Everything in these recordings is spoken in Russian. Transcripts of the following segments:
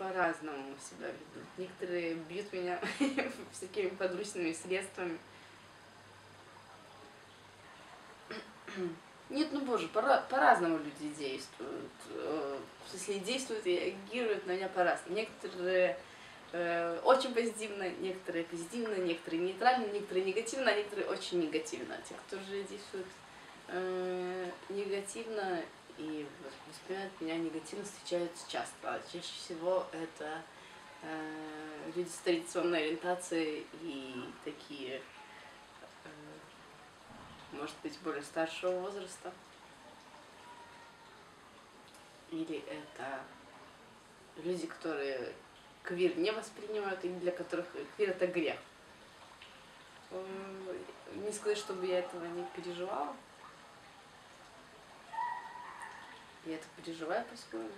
по-разному себя ведут. Некоторые бьют меня всякими подручными средствами. Нет, ну боже, по-разному люди действуют. В смысле, действуют и реагируют на меня по-разному. Некоторые очень позитивно, некоторые позитивно, некоторые нейтрально, некоторые негативно, а некоторые очень негативно. Те, кто же действует негативно и воспринимают меня негативно, встречаются часто. А чаще всего это люди с традиционной ориентацией и такие, может быть, более старшего возраста. Или это люди, которые квир не воспринимают, и для которых квир это грех. Не сказать, чтобы я этого не переживала. Я это переживаю по-своему.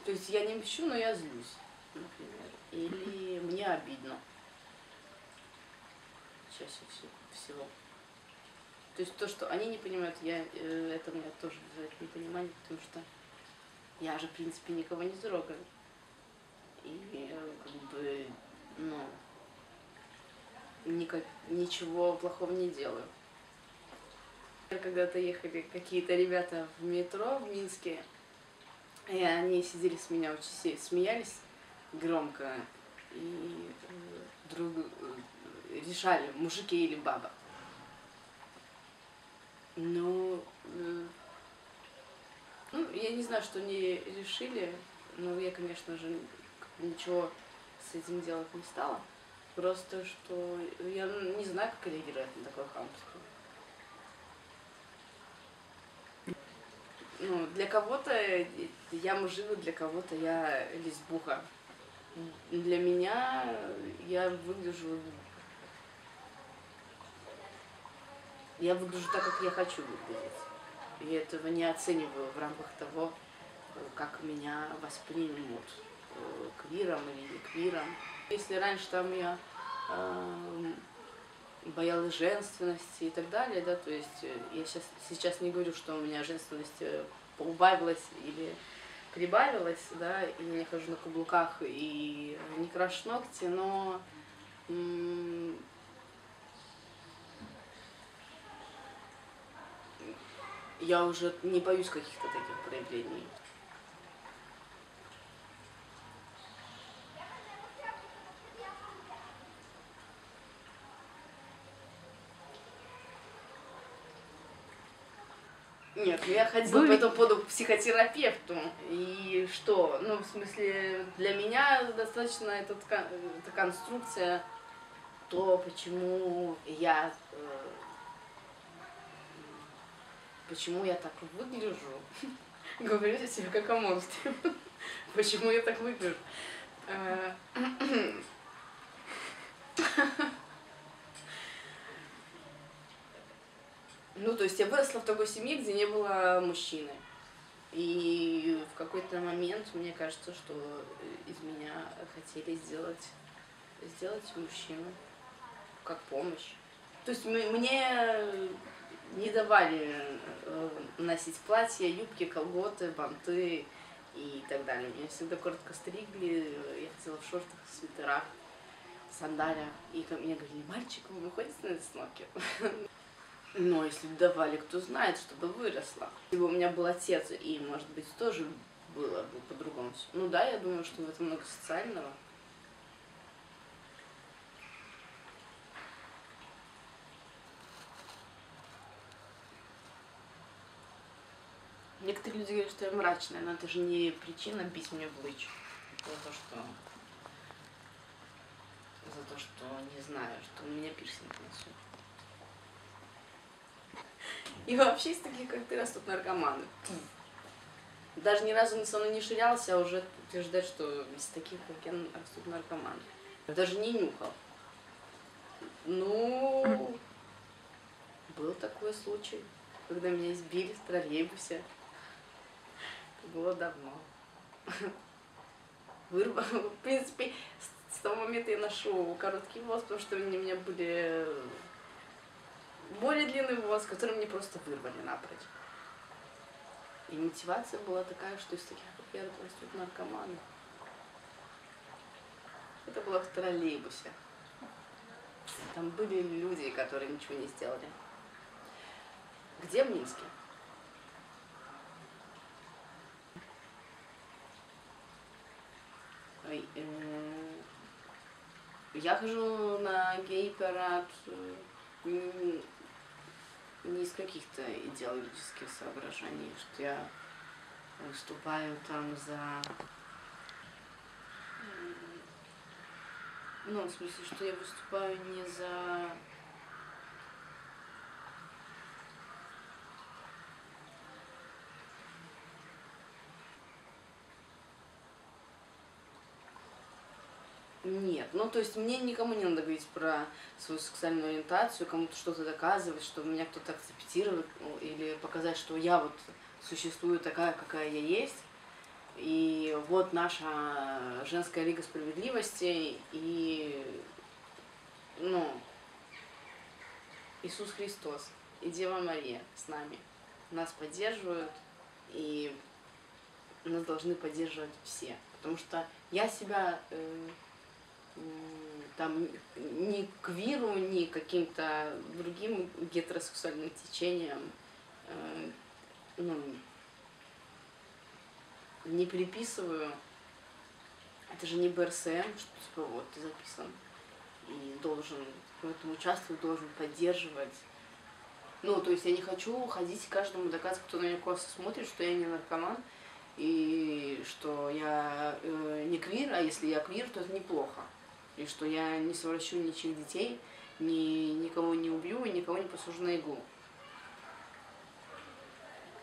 То есть я не мщу, но я злюсь, например. Или мне обидно. Чаще всего. То есть то, что они не понимают, это меня тоже вызывает непонимание, потому что я же, в принципе, никого не трогаю. И как бы, ну, ничего плохого не делаю. Когда-то ехали какие-то ребята в метро в Минске, и они сидели с меня, очень смеялись громко, и решали, мужики или баба. Ну, я не знаю, что они решили, но я, конечно же, ничего с этим делать не стала. Просто, что я не знаю, как реагировать на такое хамство. Ну, для кого-то я мужик, для кого-то я лесбуха. Для меня я выгляжу так, как я хочу выглядеть. И этого не оцениваю в рамках того, как меня воспримут квиром или не квиром. Если раньше там я боялась женственности и так далее, да, то есть я сейчас не говорю, что у меня женственность поубавилась или прибавилась, да, и я не хожу на каблуках и не крашу ногти, но я уже не боюсь каких-то таких проявлений. Нет, я ходила по этому поводу к психотерапевту. И что? Ну, в смысле, для меня достаточно эта конструкция, то, почему я так выгляжу. Говорю себе как о монстре. Почему я так выгляжу? Ну, то есть я выросла в такой семье, где не было мужчины. И в какой-то момент мне кажется, что из меня хотели сделать мужчину как помощь. То есть мне не давали носить платья, юбки, колготы, банты и так далее. Меня всегда коротко стригли, я ходила в шортах, свитерах, сандалиях. И мне говорили: мальчик, вы выходите на веснушки? Но если давали, кто знает, чтобы выросла. Если бы у меня был отец, и, может быть, тоже было бы по-другому. Ну да, я думаю, что в этом много социального. Некоторые люди говорят, что я мрачная, но это же не причина бить меня в лыч. За то, что не знаю, что у меня пирсинг в носу. И вообще из таких, как ты, растут наркоманы. Даже ни разу со мной не ширялся, а уже утверждать, что из таких, как я, растут наркоманы. Даже не нюхал. Ну, был такой случай, когда меня избили в троллейбусе. Это было давно. В принципе, с того момента я ношу короткий волос, потому что они у меня были более длинный волос, который мне просто вырвали напрочь. И мотивация была такая, что из таких, как я, растут наркоманы. Это было в троллейбусе. Там были люди, которые ничего не сделали. Где в Минске? Ой, я хожу на гей-парад не из каких-то идеологических соображений, что я выступаю там за... Ну, в смысле, что я выступаю не за... Нет, ну то есть мне никому не надо говорить про свою сексуальную ориентацию, кому-то что-то доказывать, что меня кто-то акцептирует, ну, или показать, что я вот существую такая, какая я есть. И вот наша женская лига справедливости и, ну, Иисус Христос и Дева Мария с нами. Нас поддерживают, и нас должны поддерживать все. Потому что я себя там ни к квиру, ни каким-то другим гетеросексуальным течениям ну, не приписываю. Это же не БРСМ, что типа вот ты записан и должен в этом участвовать, должен поддерживать. Ну, то есть я не хочу ходить каждому доказывать, кто на меня косо смотрит, что я не наркоман, и что я не квир, а если я квир, то это неплохо. И что я не совращу ничьих детей, никого не убью и никого не посажу на иглу.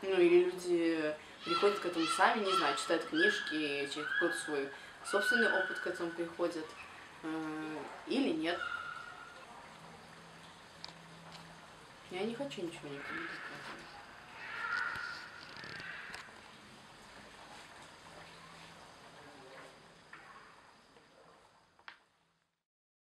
Ну, или люди приходят к этому сами, не знаю, читают книжки, через какой-то свой собственный опыт к этому приходят, или нет. Я не хочу ничего никому доказывать.